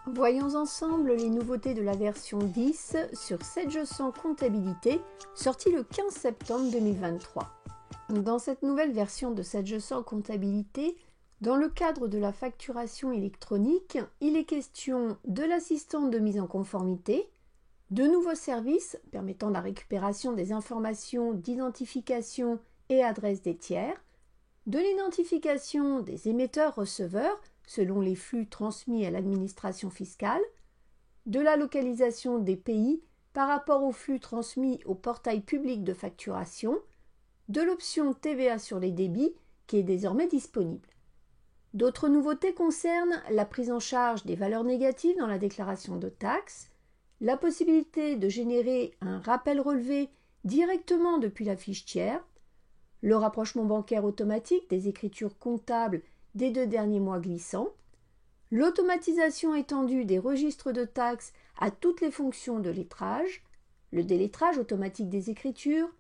Voyons ensemble les nouveautés de la version 10 sur 7G100 Comptabilité, sortie le 15 septembre 2023. Dans cette nouvelle version de 7G100 Comptabilité, dans le cadre de la facturation électronique, il est question de l'assistant de mise en conformité, de nouveaux services permettant la récupération des informations d'identification et adresse des tiers, de l'identification des émetteurs-receveurs selon les flux transmis à l'administration fiscale, de la localisation des pays par rapport aux flux transmis au portail public de facturation, de l'option TVA sur les débits qui est désormais disponible. D'autres nouveautés concernent la prise en charge des valeurs négatives dans la déclaration de taxes, la possibilité de générer un rappel relevé directement depuis la fiche tiers, le rapprochement bancaire automatique des écritures comptables des 2 derniers mois glissants, l'automatisation étendue des registres de taxes à toutes les fonctions de lettrage, le délettrage automatique des écritures,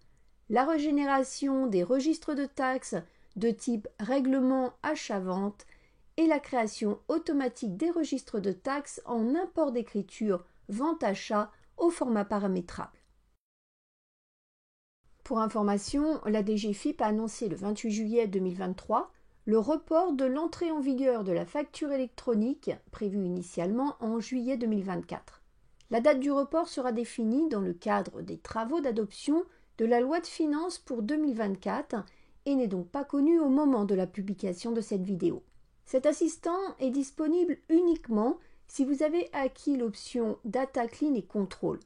la régénération des registres de taxes de type règlement achat-vente et la création automatique des registres de taxes en import d'écriture vente-achat au format paramétrable. Pour information, la DGFiP a annoncé le 28 juillet 2023 le report de l'entrée en vigueur de la facture électronique prévue initialement en juillet 2024. La date du report sera définie dans le cadre des travaux d'adoption de la loi de finances pour 2024 et n'est donc pas connue au moment de la publication de cette vidéo. Cet assistant est disponible uniquement si vous avez acquis l'option Data Clean et Contrôle.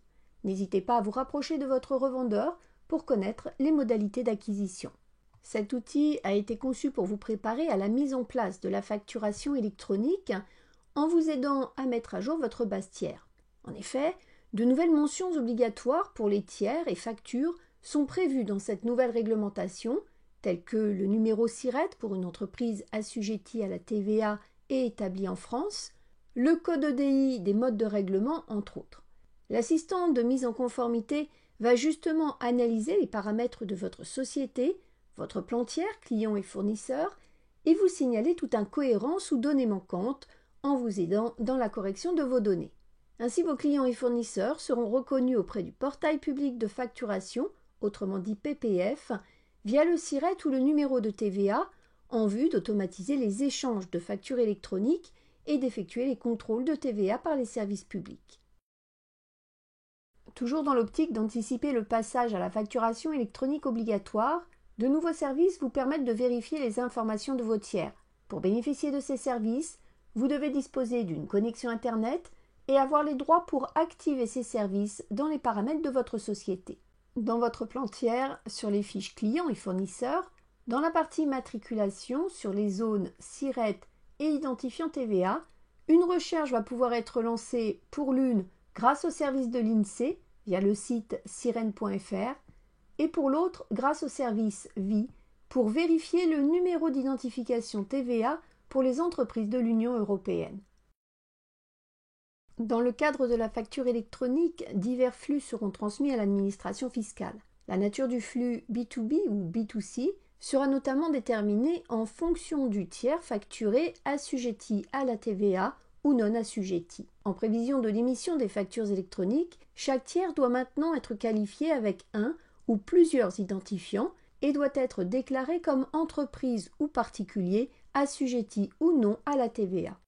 N'hésitez pas à vous rapprocher de votre revendeur pour connaître les modalités d'acquisition. Cet outil a été conçu pour vous préparer à la mise en place de la facturation électronique en vous aidant à mettre à jour votre base tiers. En effet, de nouvelles mentions obligatoires pour les tiers et factures sont prévues dans cette nouvelle réglementation, telles que le numéro SIRET pour une entreprise assujettie à la TVA et établie en France, le code EDI des modes de règlement, entre autres. L'assistant de mise en conformité va justement analyser les paramètres de votre société, votre plan tiers, clients et fournisseurs, et vous signaler toute incohérence ou données manquantes en vous aidant dans la correction de vos données. Ainsi, vos clients et fournisseurs seront reconnus auprès du portail public de facturation, autrement dit PPF, via le SIRET ou le numéro de TVA, en vue d'automatiser les échanges de factures électroniques et d'effectuer les contrôles de TVA par les services publics. Toujours dans l'optique d'anticiper le passage à la facturation électronique obligatoire, de nouveaux services vous permettent de vérifier les informations de vos tiers. Pour bénéficier de ces services, vous devez disposer d'une connexion Internet et avoir les droits pour activer ces services dans les paramètres de votre société. Dans votre plan tiers, sur les fiches clients et fournisseurs, dans la partie matriculation, sur les zones SIRET et identifiant TVA, une recherche va pouvoir être lancée pour l'une grâce au service de l'INSEE via le site siren.fr et pour l'autre grâce au service VI pour vérifier le numéro d'identification TVA pour les entreprises de l'Union européenne. Dans le cadre de la facture électronique, divers flux seront transmis à l'administration fiscale. La nature du flux B2B ou B2C sera notamment déterminée en fonction du tiers facturé assujetti à la TVA ou non assujetti. En prévision de l'émission des factures électroniques, chaque tiers doit maintenant être qualifié avec un ou plusieurs identifiants et doit être déclaré comme entreprise ou particulier assujetti ou non à la TVA.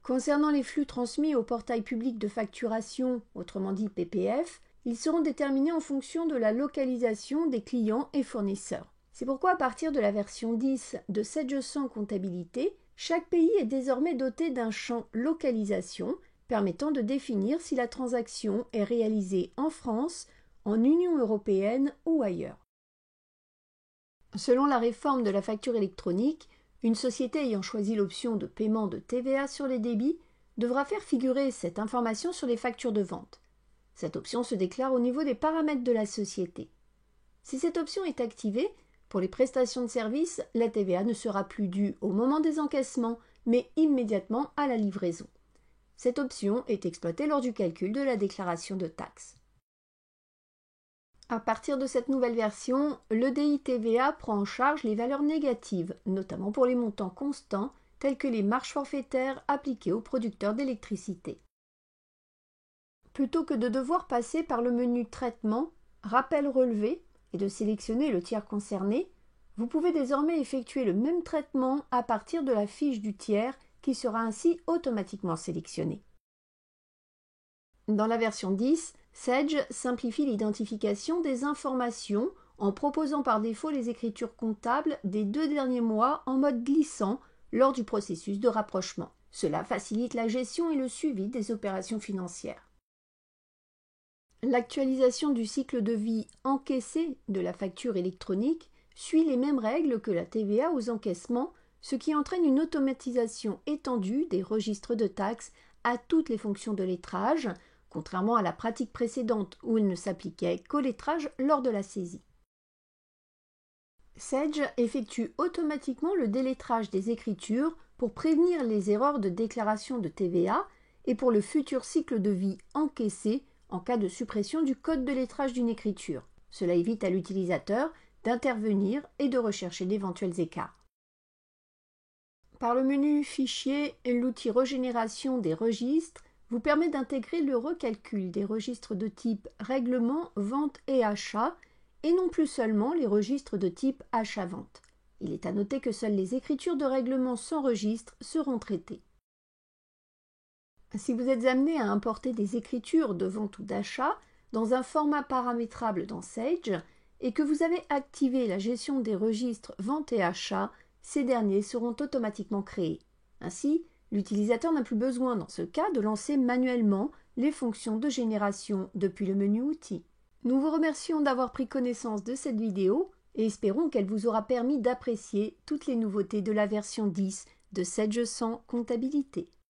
Concernant les flux transmis au portail public de facturation, autrement dit PPF, ils seront déterminés en fonction de la localisation des clients et fournisseurs. C'est pourquoi à partir de la version 10 de 7G100 Comptabilité, chaque pays est désormais doté d'un champ localisation permettant de définir si la transaction est réalisée en France, en Union européenne ou ailleurs. Selon la réforme de la facture électronique, une société ayant choisi l'option de paiement de TVA sur les débits devra faire figurer cette information sur les factures de vente. Cette option se déclare au niveau des paramètres de la société. Si cette option est activée, pour les prestations de services, la TVA ne sera plus due au moment des encaissements, mais immédiatement à la livraison. Cette option est exploitée lors du calcul de la déclaration de taxes. À partir de cette nouvelle version, l'EDI TVA prend en charge les valeurs négatives, notamment pour les montants constants telles que les marges forfaitaires appliquées aux producteurs d'électricité. Plutôt que de devoir passer par le menu Traitement, Rappel relevé et de sélectionner le tiers concerné, vous pouvez désormais effectuer le même traitement à partir de la fiche du tiers qui sera ainsi automatiquement sélectionnée. Dans la version 10, Sage simplifie l'identification des informations en proposant par défaut les écritures comptables des 2 derniers mois en mode glissant lors du processus de rapprochement. Cela facilite la gestion et le suivi des opérations financières. L'actualisation du cycle de vie encaissé de la facture électronique suit les mêmes règles que la TVA aux encaissements, ce qui entraîne une automatisation étendue des registres de taxes à toutes les fonctions de lettrage, contrairement à la pratique précédente où il ne s'appliquait qu'au lettrage lors de la saisie. Sage effectue automatiquement le délettrage des écritures pour prévenir les erreurs de déclaration de TVA et pour le futur cycle de vie encaissé en cas de suppression du code de lettrage d'une écriture. Cela évite à l'utilisateur d'intervenir et de rechercher d'éventuels écarts. Par le menu Fichier, l'outil Régénération des registres vous permet d'intégrer le recalcul des registres de type Règlement, Vente et Achat et non plus seulement les registres de type Achat-Vente. Il est à noter que seules les écritures de règlement sans registre seront traitées. Si vous êtes amené à importer des écritures de vente ou d'achat dans un format paramétrable dans Sage et que vous avez activé la gestion des registres vente et achat, ces derniers seront automatiquement créés. Ainsi, l'utilisateur n'a plus besoin dans ce cas de lancer manuellement les fonctions de génération depuis le menu Outils. Nous vous remercions d'avoir pris connaissance de cette vidéo et espérons qu'elle vous aura permis d'apprécier toutes les nouveautés de la version 10 de Sage 100 Comptabilité.